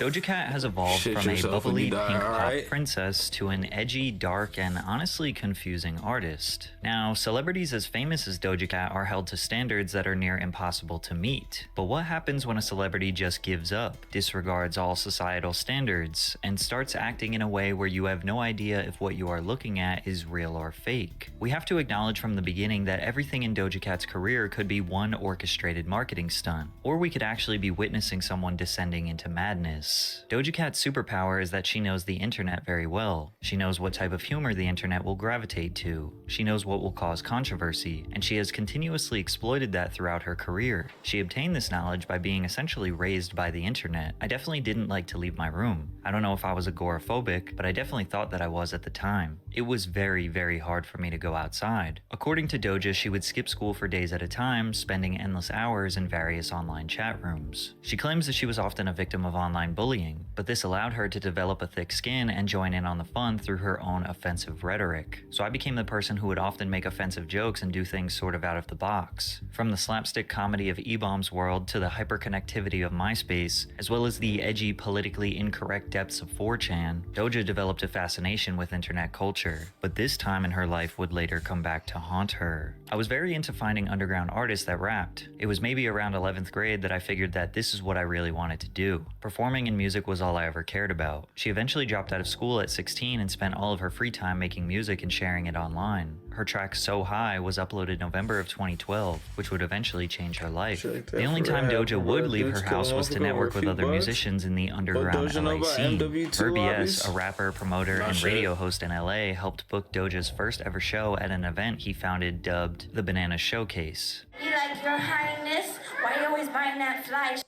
Doja Cat has evolved from a bubbly pink pop princess to an edgy, dark, and honestly confusing artist. Now, celebrities as famous as Doja Cat are held to standards that are near impossible to meet. But what happens when a celebrity just gives up, disregards all societal standards, and starts acting in a way where you have no idea if what you are looking at is real or fake? We have to acknowledge from the beginning that everything in Doja Cat's career could be one orchestrated marketing stunt, or we could actually be witnessing someone descending into madness. Doja Cat's superpower is that she knows the internet very well. She knows what type of humor the internet will gravitate to. She knows what will cause controversy, and she has continuously exploited that throughout her career. She obtained this knowledge by being essentially raised by the internet. I definitely didn't like to leave my room. I don't know if I was agoraphobic, but I definitely thought that I was at the time. It was very, very hard for me to go outside. According to Doja, she would skip school for days at a time, spending endless hours in various online chat rooms. She claims that she was often a victim of online bullying, but this allowed her to develop a thick skin and join in on the fun through her own offensive rhetoric. So I became the person who would often make offensive jokes and do things sort of out of the box. From the slapstick comedy of E-Bomb's world to the hyperconnectivity of MySpace, as well as the edgy, politically incorrect depths of 4chan, Doja developed a fascination with internet culture, but this time in her life would later come back to haunt her. I was very into finding underground artists that rapped. It was maybe around 11th grade that I figured that this is what I really wanted to do. Performing in music was all I ever cared about. She eventually dropped out of school at 16 and spent all of her free time making music and sharing it online. Her track So High was uploaded November of 2012, which would eventually change her life. The only time Doja would leave her house was to network with other musicians in the underground LA scene. Herb, a rapper, promoter, and radio host in LA, helped book Doja's first ever show at an event he founded dubbed the Banana Showcase. Be like, Your Highness, why you always buying that fly?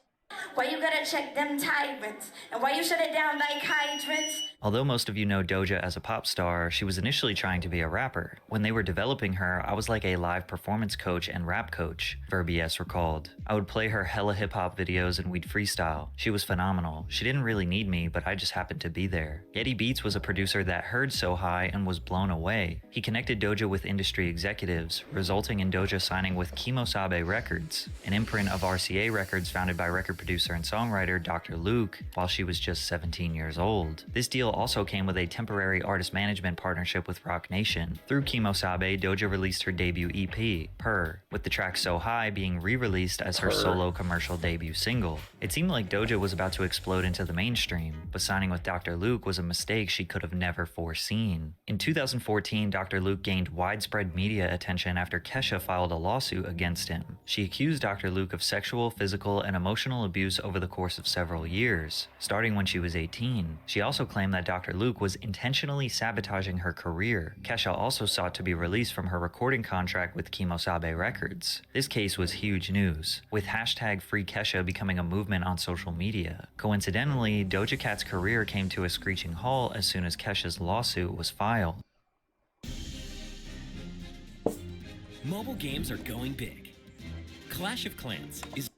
Why you gotta check them tyrants? And why you shut it down like hydrants? Although most of you know Doja as a pop star, she was initially trying to be a rapper. When they were developing her, I was like a live performance coach and rap coach, Verbies recalled. I would play her hella hip-hop videos and we'd freestyle. She was phenomenal. She didn't really need me, but I just happened to be there. Getty Beats was a producer that heard So High and was blown away. He connected Doja with industry executives, resulting in Doja signing with Kimosabe Records, an imprint of RCA Records founded by record producer and songwriter Dr. Luke while she was just 17 years old. This deal also came with a temporary artist management partnership with Roc Nation. Through Kimosabe, Doja released her debut EP, Purr, with the track So High being re-released as her solo commercial debut single. It seemed like Doja was about to explode into the mainstream, but signing with Dr. Luke was a mistake she could have never foreseen. In 2014, Dr. Luke gained widespread media attention after Kesha filed a lawsuit against him. She accused Dr. Luke of sexual, physical, and emotional abuse over the course of several years, starting when she was 18. She also claimed that Dr. Luke was intentionally sabotaging her career. Kesha also sought to be released from her recording contract with Kimosabe Records. This case was huge news, with hashtag #FreeKesha becoming a movement on social media. Coincidentally, Doja Cat's career came to a screeching halt as soon as Kesha's lawsuit was filed. Mobile games are going big. Clash of Clans is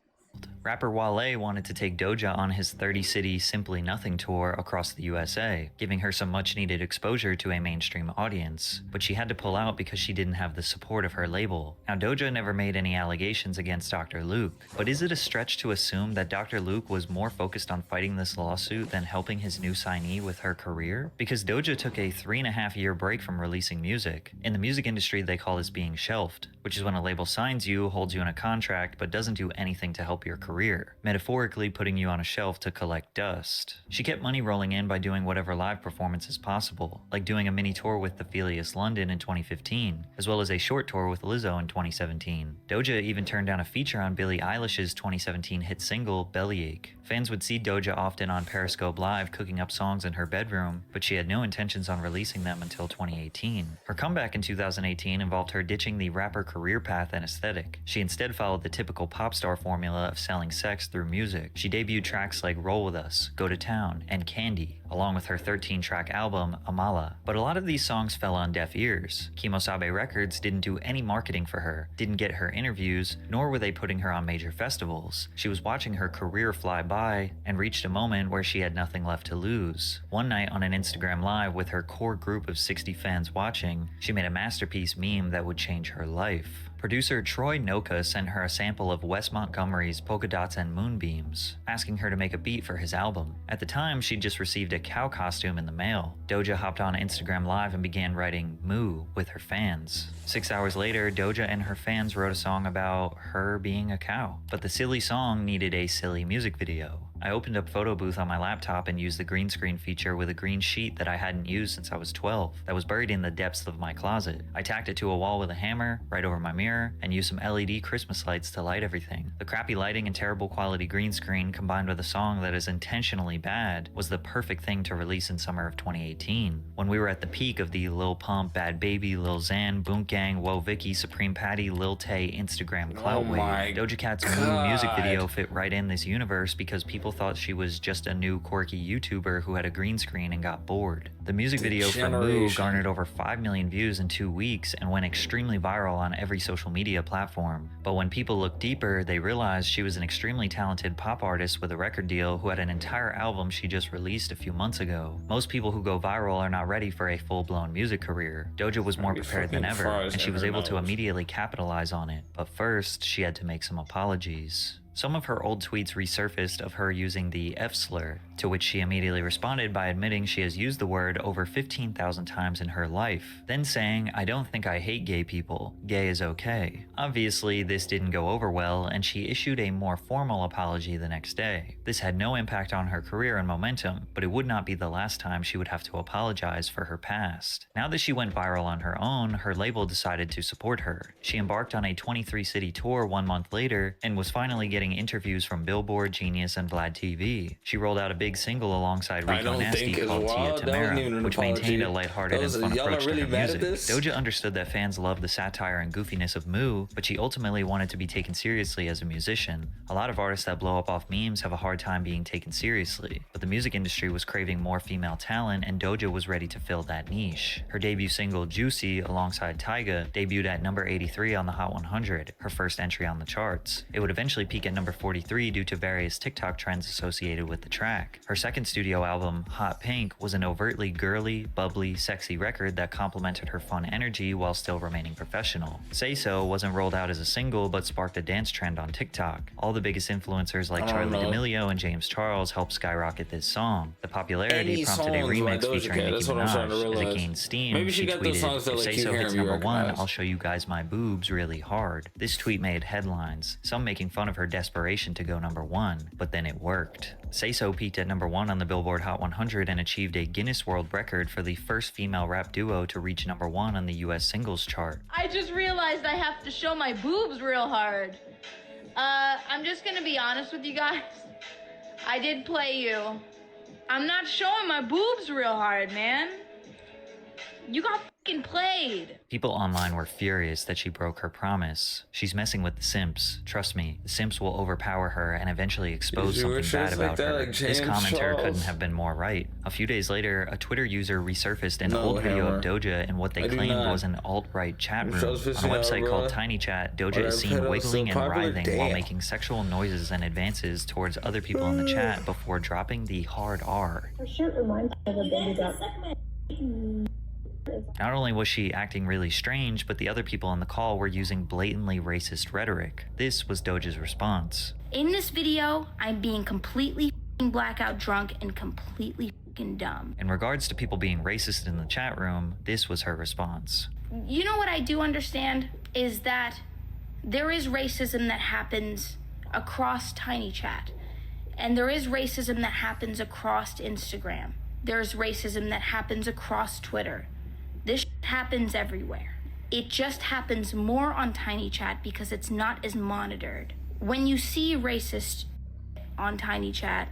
Rapper Wale wanted to take Doja on his 30-city Simply Nothing tour across the USA, giving her some much-needed exposure to a mainstream audience, but she had to pull out because she didn't have the support of her label. Now, Doja never made any allegations against Dr. Luke, but is it a stretch to assume that Dr. Luke was more focused on fighting this lawsuit than helping his new signee with her career? Because Doja took a 3.5-year break from releasing music. In the music industry, they call this being shelved, which is when a label signs you, holds you in a contract, but doesn't do anything to help your career, metaphorically putting you on a shelf to collect dust. She kept money rolling in by doing whatever live performances possible, like doing a mini tour with the Philius London in 2015, as well as a short tour with Lizzo in 2017. Doja even turned down a feature on Billie Eilish's 2017 hit single, Bellyache. Fans would see Doja often on Periscope Live cooking up songs in her bedroom, but she had no intentions on releasing them until 2018. Her comeback in 2018 involved her ditching the rapper career path and aesthetic. She instead followed the typical pop star formula of selling sex through music. She debuted tracks like Roll With Us, Go To Town, and Candy, along with her 13-track album, Amala. But a lot of these songs fell on deaf ears. Kimosabe Records didn't do any marketing for her, didn't get her interviews, nor were they putting her on major festivals. She was watching her career fly by and reached a moment where she had nothing left to lose. One night on an Instagram Live with her core group of 60 fans watching, she made a masterpiece meme that would change her life. Producer Troy Noka sent her a sample of Wes Montgomery's Polka Dots and Moonbeams, asking her to make a beat for his album. At the time, she'd just received a cow costume in the mail. Doja hopped on Instagram Live and began writing "Moo" with her fans. 6 hours later, Doja and her fans wrote a song about her being a cow. But the silly song needed a silly music video. I opened up Photo Booth on my laptop and used the green screen feature with a green sheet that I hadn't used since I was 12, that was buried in the depths of my closet. I tacked it to a wall with a hammer, right over my mirror, and used some LED Christmas lights to light everything. The crappy lighting and terrible quality green screen, combined with a song that is intentionally bad, was the perfect thing to release in summer of 2018. When we were at the peak of the Lil Pump, Bad Baby, Lil Xan, Boonk Gang, Woah Vicky, Supreme Patty, Lil Tay Instagram clout wave. Doja Cat's Moo music video fit right in this universe because people thought she was just a new quirky YouTuber who had a green screen and got bored. The music video for Moo garnered over 5 million views in 2 weeks and went extremely viral on every social media platform. But when people looked deeper, they realized she was an extremely talented pop artist with a record deal who had an entire album she just released a few months ago. Most people who go viral are not ready for a full-blown music career. Doja was more prepared than ever, and she was able to immediately capitalize on it. But first, she had to make some apologies. Some of her old tweets resurfaced of her using the F slur, to which she immediately responded by admitting she has used the word over 15,000 times in her life, then saying, "I don't think I hate gay people. Gay is okay." Obviously, this didn't go over well, and she issued a more formal apology the next day. This had no impact on her career and momentum, but it would not be the last time she would have to apologize for her past. Now that she went viral on her own, her label decided to support her. She embarked on a 23-city tour 1 month later, and was finally getting interviews from Billboard, Genius, and Vlad TV. She rolled out a big single alongside Rico Nasty called Tia Tamara, which maintained a lighthearted and fun approach to her music. Doja understood that fans loved the satire and goofiness of Moo, but she ultimately wanted to be taken seriously as a musician. A lot of artists that blow up off memes have a hard time being taken seriously, but the music industry was craving more female talent, and Doja was ready to fill that niche. Her debut single, Juicy, alongside Tyga, debuted at number 83 on the Hot 100, her first entry on the charts. It would eventually peak at number 43 due to various TikTok trends associated with the track. Her second studio album, Hot Pink, was an overtly girly, bubbly, sexy record that complemented her fun energy while still remaining professional. Say So wasn't rolled out as a single but sparked a dance trend on TikTok. All the biggest influencers like Charli D'Amelio and James Charles helped skyrocket this song. The popularity prompted a remix featuring Nicki Minaj. As it gained steam, she tweeted, "If Say So hits number 1, I'll show you guys my boobs really hard." This tweet made headlines, some making fun of her desperation to go number 1, but then it worked. Say So peaked at number 1 on the Billboard Hot 100 and achieved a Guinness World Record for the first female rap duo to reach number 1 on the US singles chart. I just realized I have to show my boobs real hard. I'm just gonna be honest with you guys. I did play you. I'm not showing my boobs real hard, man. You got fucking played. People online were furious that she broke her promise. She's messing with the simps. Trust me, the simps will overpower her and eventually expose something bad about her. This commenter couldn't have been more right. A few days later, a Twitter user resurfaced an old video of Doja in what they claimed was an alt-right chat room. On a website called Tiny Chat, Doja is seen wiggling and writhing while making sexual noises and advances towards other people in the chat before dropping the hard R. Her shirt reminds me of a baby duck. Not only was she acting really strange, but the other people on the call were using blatantly racist rhetoric. This was Doja's response. In this video, I'm being completely blackout drunk and completely dumb. In regards to people being racist in the chat room, this was her response. You know what I do understand is that there is racism that happens across Tiny Chat, and there is racism that happens across Instagram. There's racism that happens across Twitter. This happens everywhere. It just happens more on Tiny Chat because it's not as monitored. When you see racist on Tiny Chat,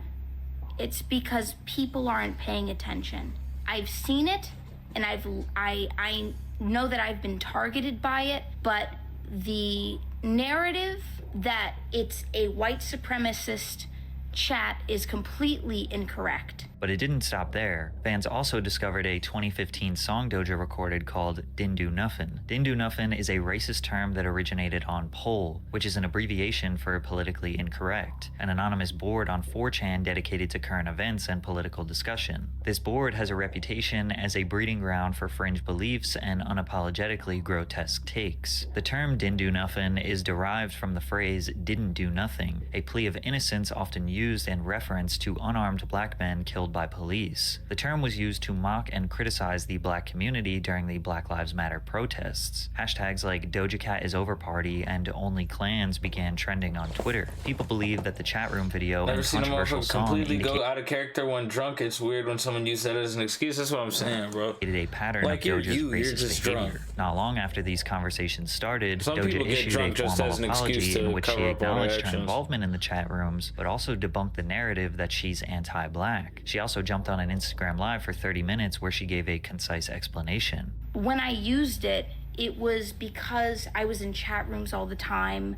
it's because people aren't paying attention. I've seen it, and I know that I've been targeted by it, but the narrative that it's a white supremacist chat is completely incorrect. But it didn't stop there. Fans also discovered a 2015 song Doja recorded called Didn't Do Nuffin. Didn't Do Nuffin is a racist term that originated on POL, which is an abbreviation for politically incorrect, an anonymous board on 4chan dedicated to current events and political discussion. This board has a reputation as a breeding ground for fringe beliefs and unapologetically grotesque takes. The term Didn't Do Nuffin is derived from the phrase didn't do nothing, a plea of innocence often used in reference to unarmed black men killed by police. The term was used to mock and criticize the black community during the Black Lives Matter protests. Hashtags like Doja Cat is over party and only clans began trending on Twitter. People believe that the chat room video and controversial song completely go out of character when drunk. It's weird when someone uses that as an excuse. That's what I'm saying, bro. A pattern of Doja's racist behavior. Drunk. Not long after these conversations started, Some Doja issued a formal apology in which she acknowledged her actions. involvement in the chat rooms, but also debunked the narrative that she's anti-black. She also jumped on an Instagram Live for 30 minutes where she gave a concise explanation. When I used it, it was because I was in chat rooms all the time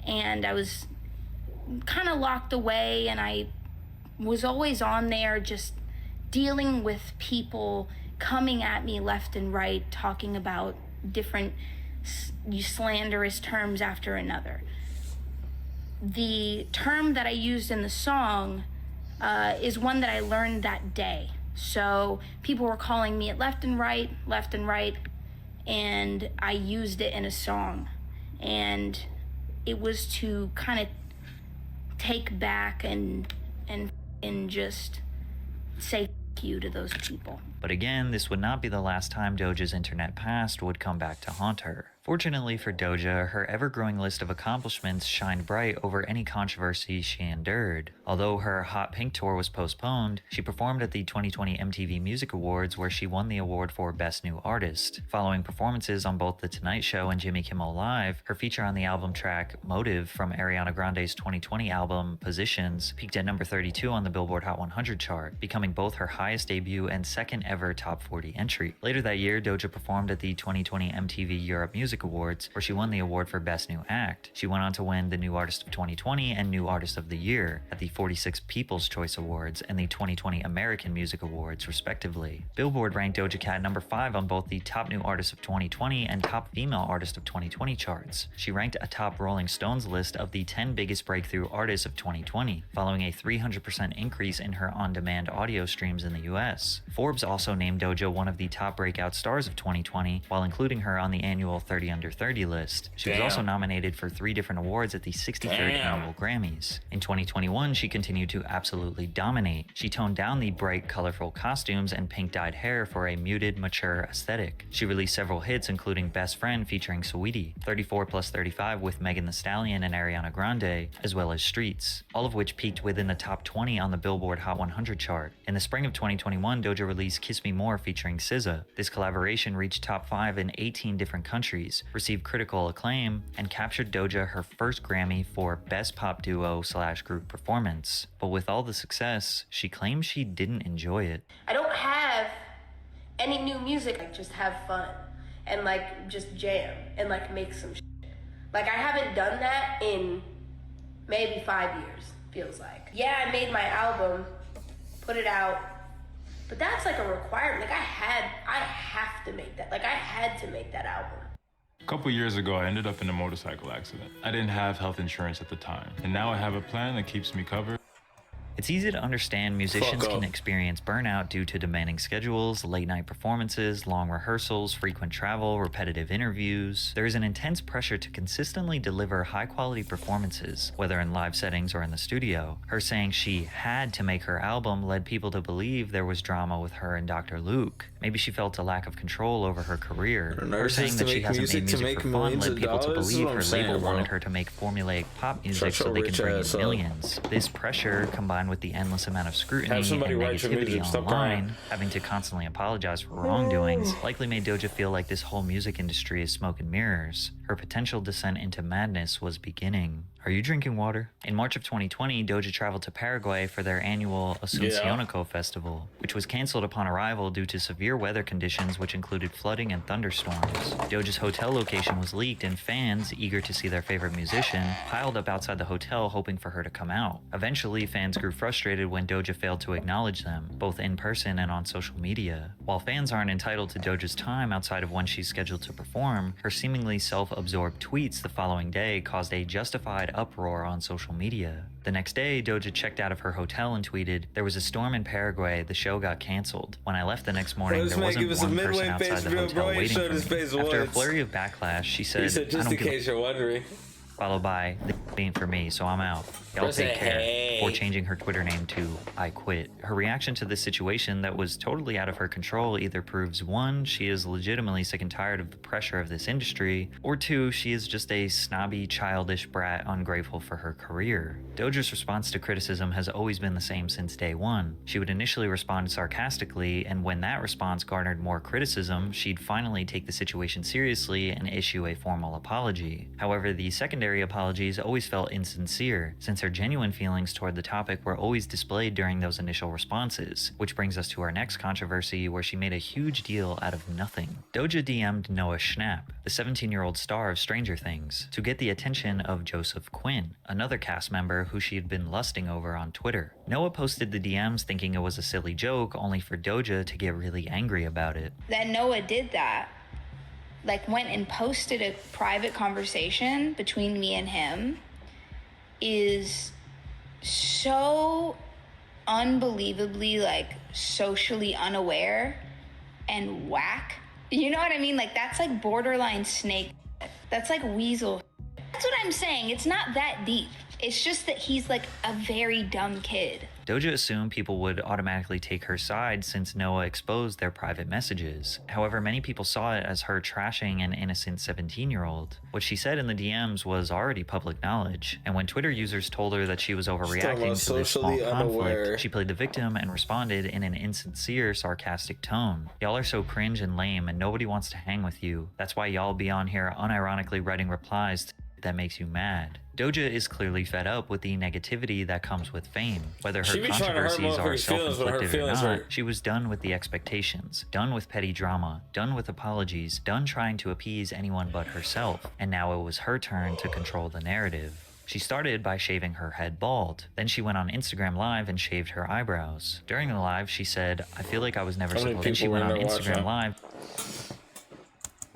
and I was kind of locked away, and I was always on there just dealing with people coming at me left and right, talking about different slanderous terms after another. The term that I used in the song is one that I learned that day. So people were calling me it left and right, and I used it in a song. And it was to kind of take back and just say you to those people. But again, this would not be the last time Doja's internet past would come back to haunt her. Fortunately for Doja, her ever-growing list of accomplishments shined bright over any controversy she endured. Although her Hot Pink tour was postponed, she performed at the 2020 MTV Music Awards where she won the award for Best New Artist. Following performances on both The Tonight Show and Jimmy Kimmel Live, her feature on the album track Motive from Ariana Grande's 2020 album Positions peaked at number 32 on the Billboard Hot 100 chart, becoming both her highest debut and second ever top 40 entry. Later that year, Doja performed at the 2020 MTV Europe Music Awards, where she won the award for Best New Act. She went on to win the New Artist of 2020 and New Artist of the Year at the 46th People's Choice Awards and the 2020 American Music Awards, respectively. Billboard ranked Doja Cat number 5 on both the Top New Artist of 2020 and Top Female Artist of 2020 charts. She ranked atop Rolling Stone's list of the 10 biggest breakthrough artists of 2020, following a 300% increase in her on-demand audio streams in the US. Forbes also named Doja one of the top breakout stars of 2020, while including her on the annual 30 Under 30 list. She was also nominated for 3 different awards at the 63rd Annual Grammys. In 2021, she continued to absolutely dominate. She toned down the bright, colorful costumes and pink-dyed hair for a muted, mature aesthetic. She released several hits, including Best Friend featuring Saweetie, 34+35 with Megan Thee Stallion and Ariana Grande, as well as Streets, all of which peaked within the top 20 on the Billboard Hot 100 chart. In the spring of 2021, Doja released Kiss Me More featuring SZA. This collaboration reached top 5 in 18 different countries, received critical acclaim, and captured Doja her first Grammy for Best Pop Duo/Group Performance. But with all the success, she claims she didn't enjoy it. I don't have any new music. I just have fun and just jam and make some shit. I haven't done that in maybe 5 years, feels like. Yeah, I made my album, put it out, but that's a requirement. I have to make that. I had to make that album. A couple years ago, I ended up in a motorcycle accident. I didn't have health insurance at the time, and now I have a plan that keeps me covered. It's easy to understand musicians can experience burnout due to demanding schedules, late-night performances, long rehearsals, frequent travel, repetitive interviews. There is an intense pressure to consistently deliver high-quality performances, whether in live settings or in the studio. Her saying she had to make her album led people to believe there was drama with her and Dr. Luke. Maybe she felt a lack of control over her career. Her saying that she hasn't made music for fun led people to believe her label wanted her to make formulaic pop music so they can bring in millions. This pressure, combined with the endless amount of scrutiny and negativity online, having to constantly apologize for wrongdoings, likely made Doja feel like this whole music industry is smoke and mirrors. Her potential descent into madness was beginning. Are you drinking water? In March of 2020, Doja traveled to Paraguay for their annual Asunciónico festival, which was canceled upon arrival due to severe weather conditions which included flooding and thunderstorms. Doja's hotel location was leaked and fans, eager to see their favorite musician, piled up outside the hotel hoping for her to come out. Eventually, fans grew frustrated when Doja failed to acknowledge them, both in person and on social media. While fans aren't entitled to Doja's time outside of when she's scheduled to perform, her seemingly self-absorbed tweets the following day caused a justified uproar on social media. The next day, Doja checked out of her hotel and tweeted, "There was a storm in Paraguay, the show got canceled. When I left the next morning, there wasn't one person outside the hotel waiting for me." After a flurry of backlash, she said, just in case you're wondering. Followed by, "The ain't for me, so I'm out. Y'all take care," before changing her Twitter name to I Quit. Her reaction to this situation that was totally out of her control either proves 1, she is legitimately sick and tired of the pressure of this industry, or 2, she is just a snobby, childish brat ungrateful for her career. Doja's response to criticism has always been the same since day one. She would initially respond sarcastically, and when that response garnered more criticism, she'd finally take the situation seriously and issue a formal apology. However, the secondary apologies always felt insincere, since her genuine feelings toward the topic were always displayed during those initial responses, which brings us to our next controversy where she made a huge deal out of nothing. Doja DM'd Noah Schnapp, the 17-year-old star of Stranger Things, to get the attention of Joseph Quinn, another cast member who she had been lusting over on Twitter. Noah posted the DMs thinking it was a silly joke, only for Doja to get really angry about it. That Noah did that, like went and posted a private conversation between me and him, is so unbelievably like socially unaware and whack. You know what I mean? Like that's like borderline snake. That's like weasel. That's what I'm saying. It's not that deep. It's just that he's like a very dumb kid. Doja assumed people would automatically take her side since Noah exposed their private messages. However, many people saw it as her trashing an innocent 17-year-old. What she said in the DMs was already public knowledge, and when Twitter users told her that she was overreacting to this small conflict, she played the victim and responded in an insincere, sarcastic tone. "Y'all are so cringe and lame, and nobody wants to hang with you. That's why y'all be on here unironically writing replies that makes you mad." Doja is clearly fed up with the negativity that comes with fame. Whether her controversies are self-inflicted or not, she was done with the expectations, done with petty drama, done with apologies, done trying to appease anyone but herself, and now it was her turn to control the narrative. She started by shaving her head bald. Then she went on Instagram Live and shaved her eyebrows. During the live, she said, "I feel like I was never supposed to." Then she went on Instagram Live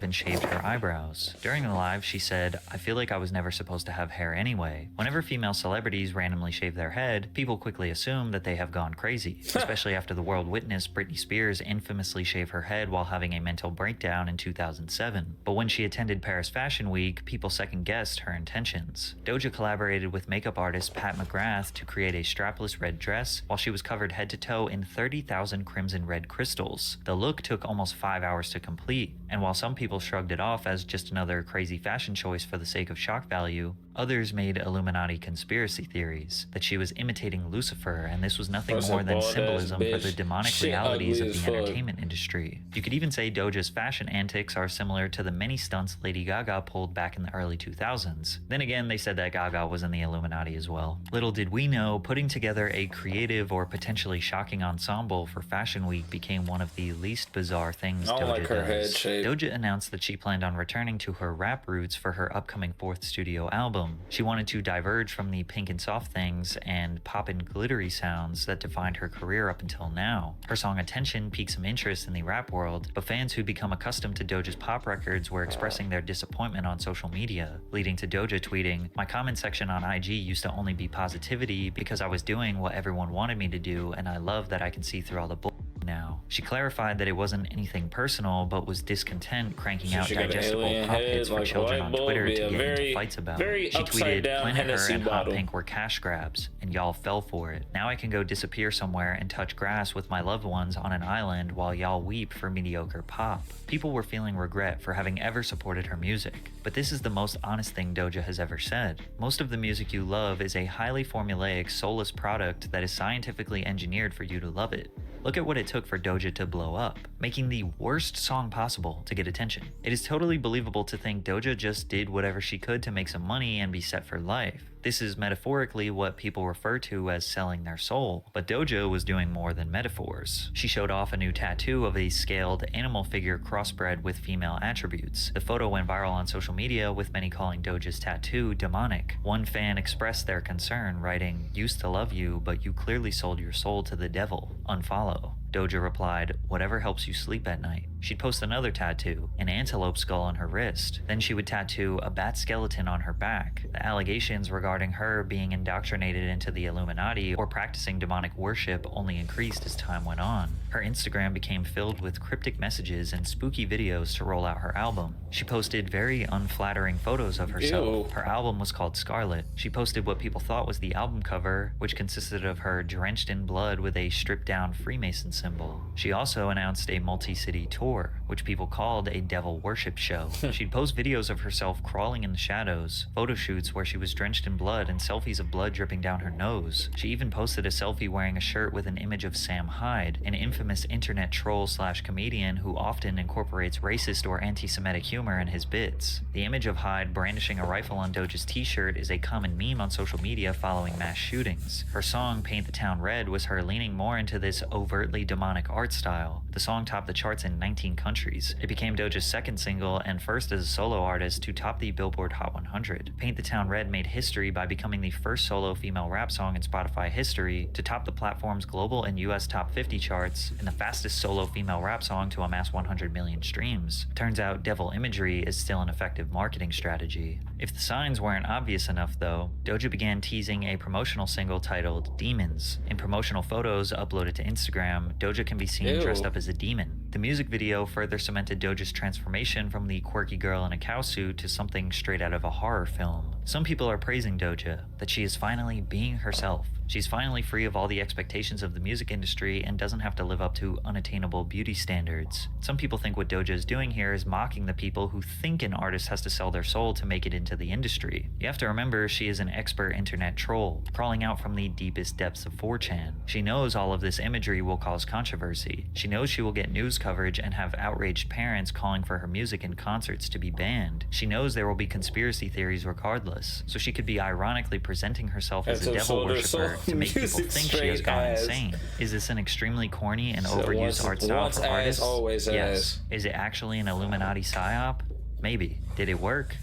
and shaved her eyebrows. During the live, she said, "I feel like I was never supposed to have hair anyway." Whenever female celebrities randomly shave their head, people quickly assume that they have gone crazy, especially after the world witnessed Britney Spears infamously shave her head while having a mental breakdown in 2007. But when she attended Paris Fashion Week, people second-guessed her intentions. Doja collaborated with makeup artist Pat McGrath to create a strapless red dress while she was covered head to toe in 30,000 crimson red crystals. The look took almost 5 hours to complete, and while some people shrugged it off as just another crazy fashion choice for the sake of shock value, others made Illuminati conspiracy theories that she was imitating Lucifer and this was nothing more than symbolism for the demonic realities of the entertainment industry. You could even say Doja's fashion antics are similar to the many stunts Lady Gaga pulled back in the early 2000s. Then again, they said that Gaga was in the Illuminati as well. Little did we know, putting together a creative or potentially shocking ensemble for Fashion Week became one of the least bizarre things Doja does. Doja announced that she planned on returning to her rap roots for her upcoming 4th studio album. She wanted to diverge from the pink and soft things and pop and glittery sounds that defined her career up until now. Her song Attention piqued some interest in the rap world, but fans who become accustomed to Doja's pop records were expressing their disappointment on social media, leading to Doja tweeting, "My comment section on IG used to only be positivity because I was doing what everyone wanted me to do, and I love that I can see through all the bull now." She clarified that it wasn't anything personal, but was discontent cranking out digestible pop hits for children on Twitter to get into fights about. She tweeted, "Planet Her and Hot Pink were cash grabs, and y'all fell for it. Now I can go disappear somewhere and touch grass with my loved ones on an island while y'all weep for mediocre pop." People were feeling regret for having ever supported her music, but this is the most honest thing Doja has ever said. Most of the music you love is a highly formulaic, soulless product that is scientifically engineered for you to love it. Look at what it took for Doja to blow up, making the worst song possible to get attention. It is totally believable to think Doja just did whatever she could to make some money and be set for life. This is metaphorically what people refer to as selling their soul, but Doja was doing more than metaphors. She showed off a new tattoo of a scaled animal figure crossbred with female attributes. The photo went viral on social media, with many calling Doja's tattoo demonic. One fan expressed their concern, writing, "Used to love you, but you clearly sold your soul to the devil. Unfollow." Doja replied, "Whatever helps you sleep at night." She'd post another tattoo, an antelope skull on her wrist. Then she would tattoo a bat skeleton on her back. The allegations regarding her being indoctrinated into the Illuminati or practicing demonic worship only increased as time went on. Her Instagram became filled with cryptic messages and spooky videos to roll out her album. She posted very unflattering photos of herself. Ew. Her album was called Scarlet. She posted what people thought was the album cover, which consisted of her drenched in blood with a stripped-down Freemason symbol. She also announced a multi-city tour, which people called a devil worship show. She'd post videos of herself crawling in the shadows, photo shoots where she was drenched in blood, and selfies of blood dripping down her nose. She even posted a selfie wearing a shirt with an image of Sam Hyde, an infamous internet troll/comedian who often incorporates racist or anti-Semitic humor in his bits. The image of Hyde brandishing a rifle on Doja's t-shirt is a common meme on social media following mass shootings. Her song Paint the Town Red was her leaning more into this overtly demonic art style. The song topped the charts in 19 countries. It became Doja's second single and first as a solo artist to top the Billboard Hot 100. Paint the Town Red made history by becoming the first solo female rap song in Spotify history to top the platform's global and US top 50 charts, and the fastest solo female rap song to amass 100 million streams. Turns out devil imagery is still an effective marketing strategy. If the signs weren't obvious enough though, Doja began teasing a promotional single titled Demons. In promotional photos uploaded to Instagram, Doja can be seen dressed up as a demon. The music video further cemented Doja's transformation from the quirky girl in a cowsuit to something straight out of a horror film. Some people are praising Doja, that she is finally being herself. She's finally free of all the expectations of the music industry and doesn't have to live up to unattainable beauty standards. Some people think what Doja is doing here is mocking the people who think an artist has to sell their soul to make it into the industry. You have to remember she is an expert internet troll, crawling out from the deepest depths of 4chan. She knows all of this imagery will cause controversy. She knows she will get news coverage and have outraged parents calling for her music and concerts to be banned. She knows there will be conspiracy theories regardless, so she could be ironically presenting herself as a devil worshiper to make people think she has gone insane. Is this an extremely corny and overused art style for artists? Yes. Is it actually an Illuminati psyop? Maybe. Did it work?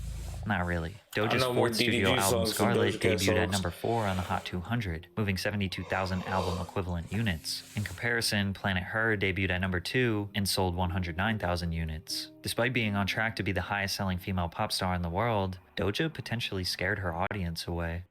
Not really. Doja's fourth studio album Scarlet debuted at number 4 on the Hot 200, moving 72,000 album equivalent units. In comparison, Planet Her debuted at number 2 and sold 109,000 units. Despite being on track to be the highest selling female pop star in the world, Doja potentially scared her audience away.